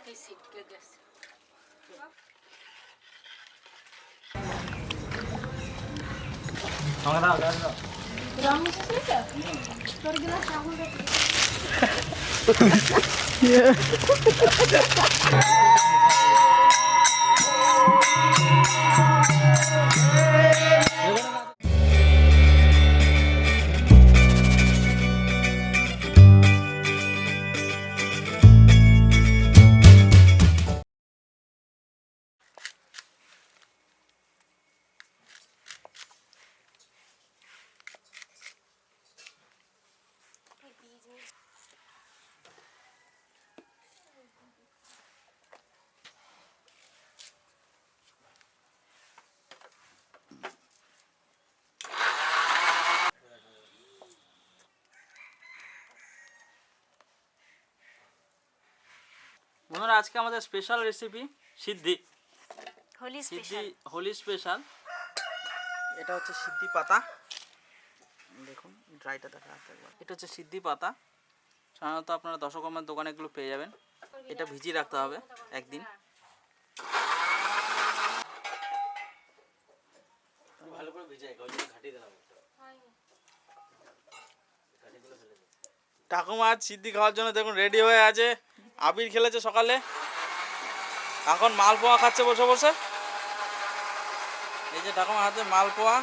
কি ছিটকে গেছে। আমাকে দাও দাও দাও। রং মিশিয়েছিস তোর গ্লাস রাহুল রে। বন্ধুরা আজকে আমাদের স্পেশাল রেসিপি সিদ্ধি হোলি স্পেশাল। এটা হচ্ছে সিদ্ধি পাতা, দেখুন ড্রাইটা দেখা যাচ্ছে একবার। এটা হচ্ছে সিদ্ধি পাতা, সাধারণত আপনারা দশকর্মার দোকানে এগুলো পেয়ে যাবেন। এটা ভিজিয়ে রাখতে হবে একদিন। ভালো করে ভিজাই ঘাটি দিলাম। ঠাকুমা আজ সিদ্ধি খাওয়ার জন্য দেখুন রেডি হয়ে আছে। আবির খেলেছে সকালে, এখন মালপোয়া খাচ্ছে বসে বসে। এই যে ঠাকুমার হাতে মালপোয়া।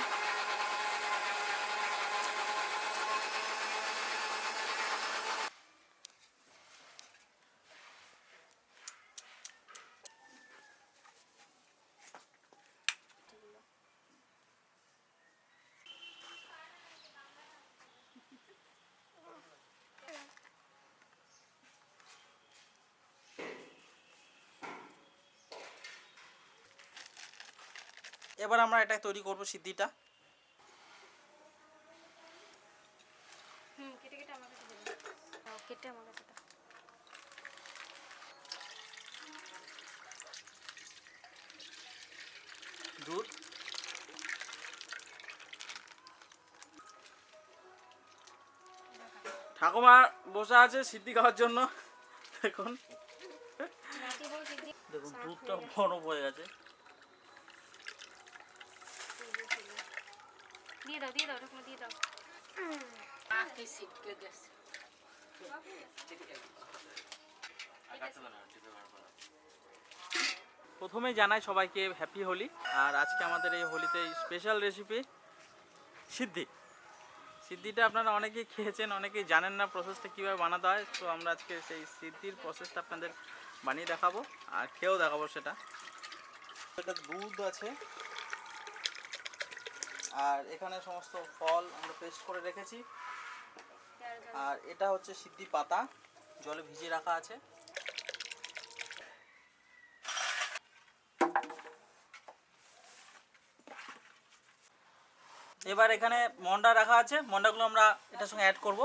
এবার আমরা এটা তৈরি করব সিদ্ধিটা। কেটে কেটে আমার কাছে দেবেন। কেটে আমার কাছে দাও। দুধ, ঠাকুমা বসে আছে সিদ্ধি খাওয়ার জন্য। দেখুন দেখুন দুধটা গরম হয়ে গেছে। দিয়ে দাও ঠাকুমা দিয়ে দাও। কি ছিটকে গেছে। প্রথমে জানাই সবাইকে হ্যাপি হোলি। আর আজকে আমাদের এই হোলিতে স্পেশাল রেসিপি সিদ্ধি। সিদ্ধিটা আপনারা অনেকেই খেয়েছেন, অনেকেই জানেন না প্রসেসটা কীভাবে বানাতে হয়। তো আমরা আজকে সেই সিদ্ধির প্রসেসটা আপনাদের বানিয়ে দেখাবো আর খেয়েও দেখাবো সেটা। এটা দুধ আছে আর এখানে সমস্ত ফল আমরা পেস্ট করে রেখেছি। আর এটা হচ্ছে সিদ্ধি পাতা, জলে ভিজিয়ে রাখা আছে। এবার এখানে মন্ডা রাখা আছে, মন্ডাগুলো আমরা এটার সঙ্গে অ্যাড করব।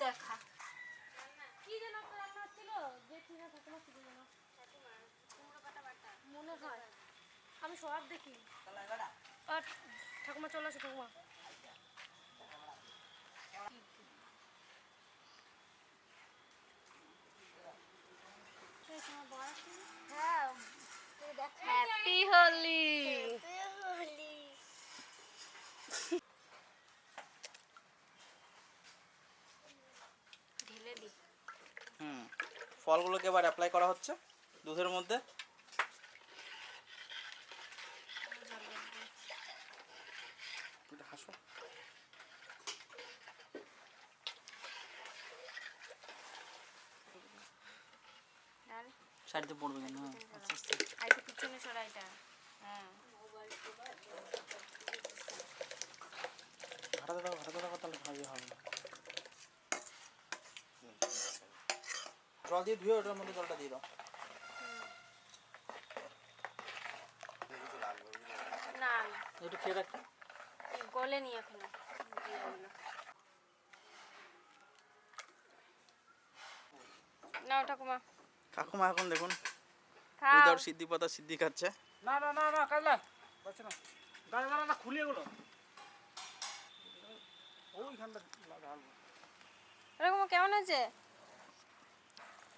দেখা কি যেন একটা রান্না ছিল যে কিনা ঠাকুমা ছিল যেন মনে হয় আমি সব দেখি। আর ঠাকুমা চলে আসে। ঠাকুমা হ্যাপি হোলি। ফলগুলোকে এবার অ্যাপ্লাই করা হচ্ছে দুধের মধ্যে। হাসো সাইডে পড়বে কেন? আস্তে আস্তে আইটা পিছনে সরাইটা। হ্যাঁ ঘাটা দাও তাহলে ভালো হবে। জল দিয়ে ধুয়ে ওটার মধ্যে জলটা দিয়ে দাও। একটু খেয়ে দেখ। গলে নি এখনো। নাও ঠাকুমা। কাকুমা এখন দেখুন খাও। উইদাউট সিদ্ধি পাতা সিদ্ধি খাচ্ছে। না না না না কাজলা পাচ্ছে না, দাঁড়া দাঁড়া না, খুলি এগুলো ওইখানটা ঢালবো। ঠাকুমা কেমন আছে?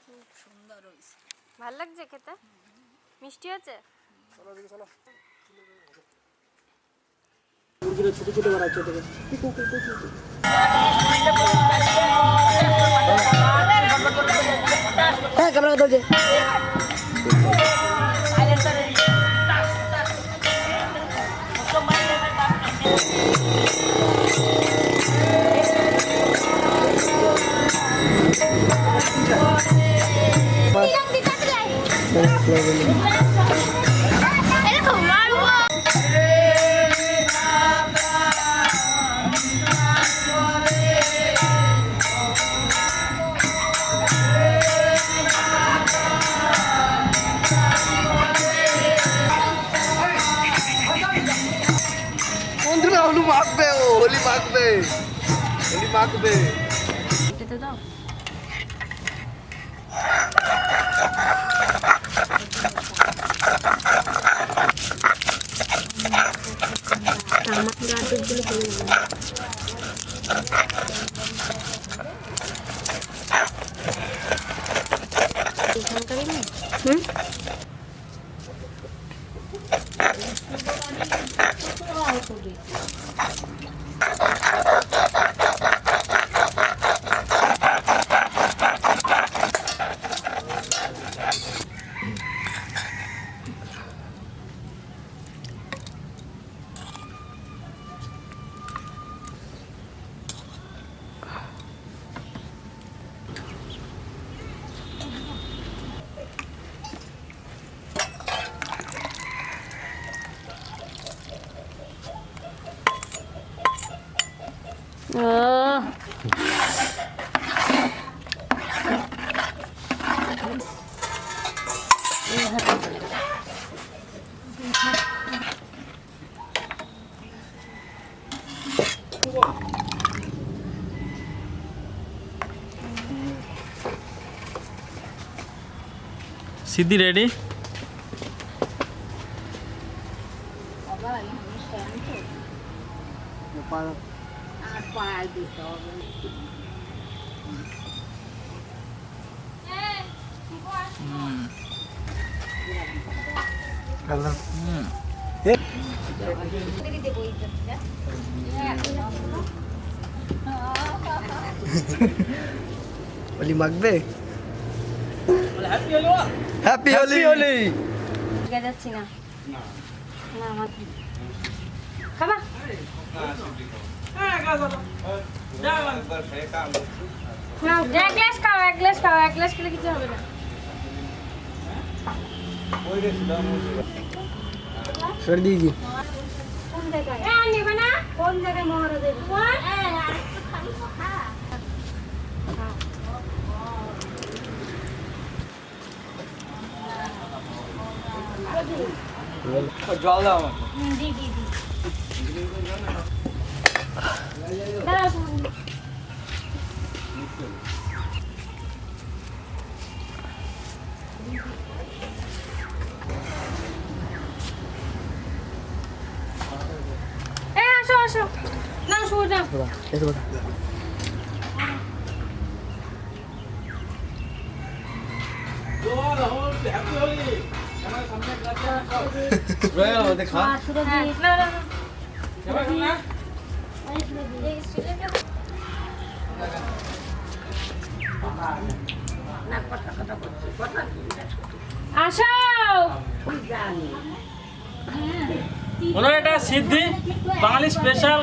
খুব সুন্দর হয়েছে। ভালো লাগছে খেতে? মিষ্টি আছে? চলো দিকে চলো। ছোট ছোট বাড়াচ্ছে তোকে। হ্যাঁ ক্যামেরা ধরছে। বন্ধুরা হলু মাখবে, ও হোলি মাখবে, হোলি মাখবে। খেতে দাও। সিদ্ধি রেডি। হোলি মাখবে। হ্যাপি হোলি। হোলি যাচ্ছি না। না আমার খাবা? এক গ্লাস খাও, এক গ্লাস খাও, এক গ্লাস খেলে কিছু হবে না। छोड़ दीजिए। কোন জায়গায়? নেবে না? কোন জায়গায় মহারাজের? জল দাও। জি জি জি। দাঁড়াও। আসো আসো। না শুয়ে যাও। ऐसे बता। হ্যাপি হোলি। देखा। না না না। আসো। ওনার এটা সিদ্ধি, বাঙালি স্পেশাল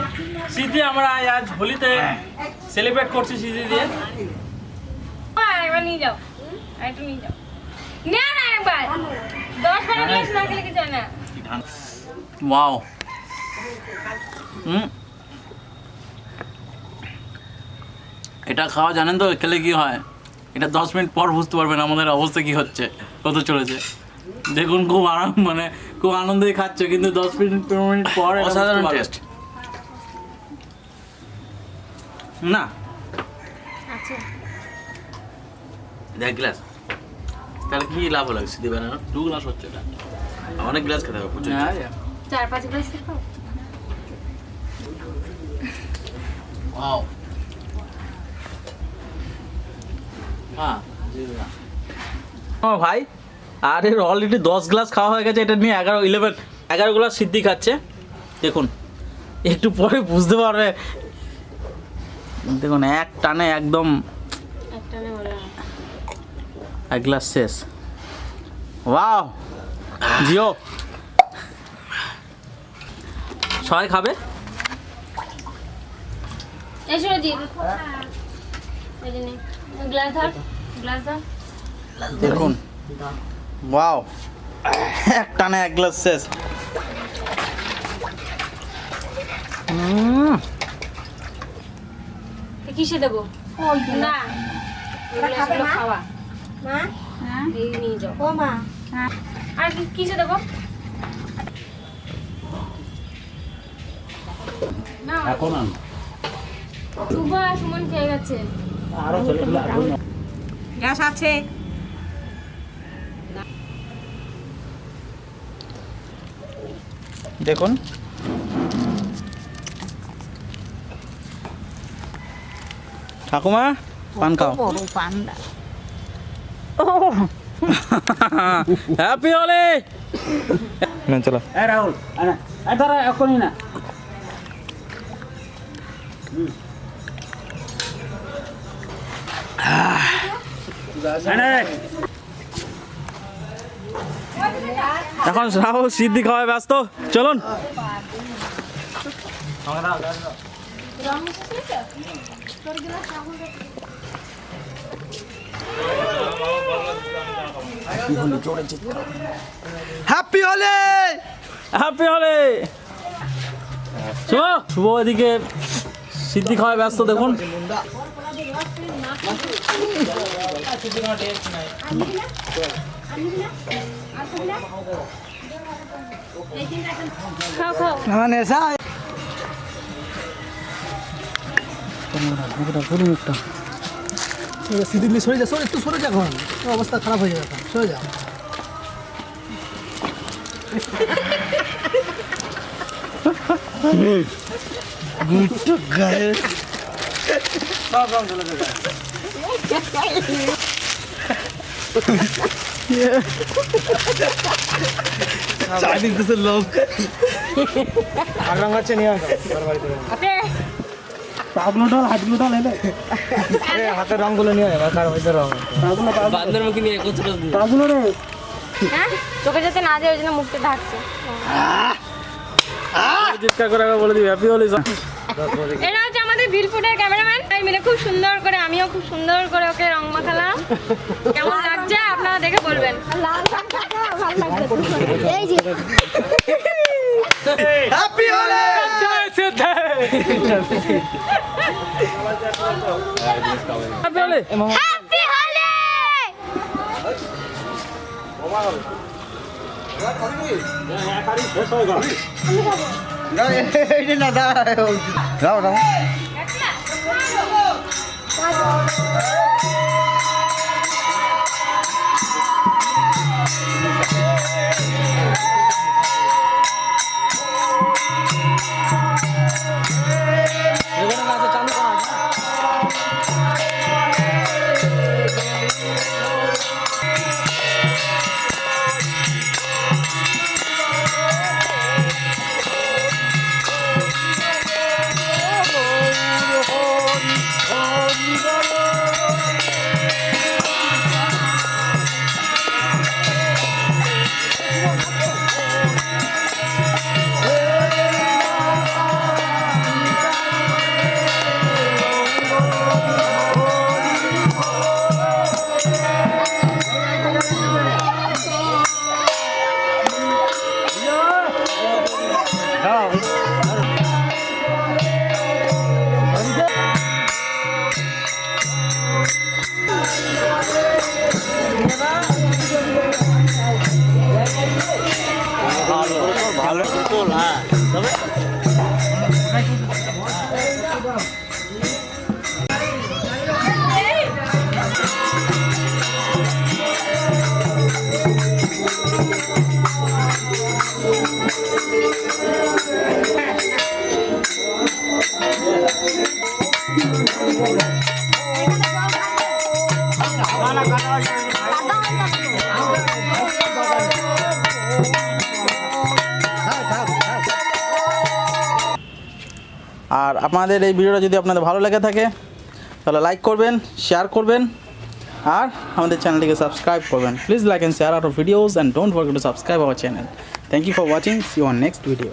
সিদ্ধি। আমরা আজ হোলিতে সেলিব্রেট করছি সিদ্ধি দিয়ে। একবার নিয়ে যাও, একটু নিয়ে যাও। না না একবার 10-12 গ্লাস না খেলে কিছু হয় না। ওয়াও। এটা খাওয়া জানেন তো খেলে কি হয়? এটা 10 মিনিট পর বুঝতে পারবেন আমাদের অবস্থা কি হচ্ছে, কত চলেছে। দেখুন খুব আরাম, মানে খুব আনন্দেই খাচ্ছ, কিন্তু 10 মিনিট 15 মিনিট পর এটা অসাধারণ বুঝতে পারবে। টেস্ট। না আচ্ছা দেখ গ্লাস, তাহলে কি লাভ হলো সিদ্ধি বানানো? 2 গ্লাস হচ্ছে এটা, অনেক গ্লাস খেতে হবে প্রচুর। 4-5 গ্লাস খাও। ওয়াও, ও ভাই, আর এর অলরেডি 10 গ্লাস খাওয়া হয়ে গেছে, এটা নিয়ে 11 গ্লাস সিদ্ধি খাচ্ছে। দেখুন একটু পরে বুঝতে পারবে। দেখুন এক টানে একদম একটা নে বলে 1 গ্লাস শেষ। ওয়াও, জিও সবাই খাবে। এসো জি এই যে নে গ্লাস ধর, গ্লাস ধর। দেখুন ওয়াও, এক টানে 1 গ্লাস শেষ। কিসে দেবো? না এগুলো খাওয়া এই নিয়ে যাও। আর কিসে দেবো? না এখন আন শুভ আর সুমন খেয়ে গেছে। আরো ছেলেগুলো এখন গ্যাস আছে। দেখুন ঠাকুমা পান খাও। বড় পান্ডা। হ্যাপি হোলি। না চলো। এ রাহুল আনা এ ধর এখনই না এখন রাহুল সিদ্ধি খাওয়ায় ব্যস্ত, চলুন। হ্যাপি হোলি। হ্যাপি হোলি। শুভ শুভ এদিকে সিদ্ধি খাওয়ায় ব্যস্ত, দেখুন। খাও খাও। সিদ্ধি দিয়ে সরে যা, সরে একটু সরে যা, এখন অবস্থা খারাপ হয়ে যাবে, সরে যা। গুট্টু গায়ে চাইনিজ দেশের লোক। আর রঙ আছে নিয়ে আসো আপনি পাগলো ডাল হাতগুলো ডাল এলে হাতের রঙগুলো নিয়ে আয়, কার হইতে রঙ বান্দর মুখে নিয়ে একত্র দিয়ে পাগলো রে। হ্যাঁ চোখে যাতে না যায় ওই জন্য মুখটা ঢাকছে। চিৎকার করে একবার বলে দিবি হ্যাপি হোলি। এরা হচ্ছে আমাদের বিলফুটের ক্যামেরাম্যান, তাই মিলে খুব সুন্দর করে, আমিও খুব সুন্দর করে ওকে রং মাখালাম। কেমন লাগছে আপনারা দেখে বলবেন। এই যে happy Holi. Happy Holi. Happy Holi. না দাও দাও দাও। ভালো পুতুল, হ্যাঁ তবে আর আপনাদের এই ভিডিওটা যদি আপনাদের ভালো লেগে থাকে তাহলে লাইক করবেন, শেয়ার করবেন আর আমাদের চ্যানেলটিকে সাবস্ক্রাইব করবেন। Please like and share our videos and don't forget to subscribe our channel. Thank you for watching, see you on next video.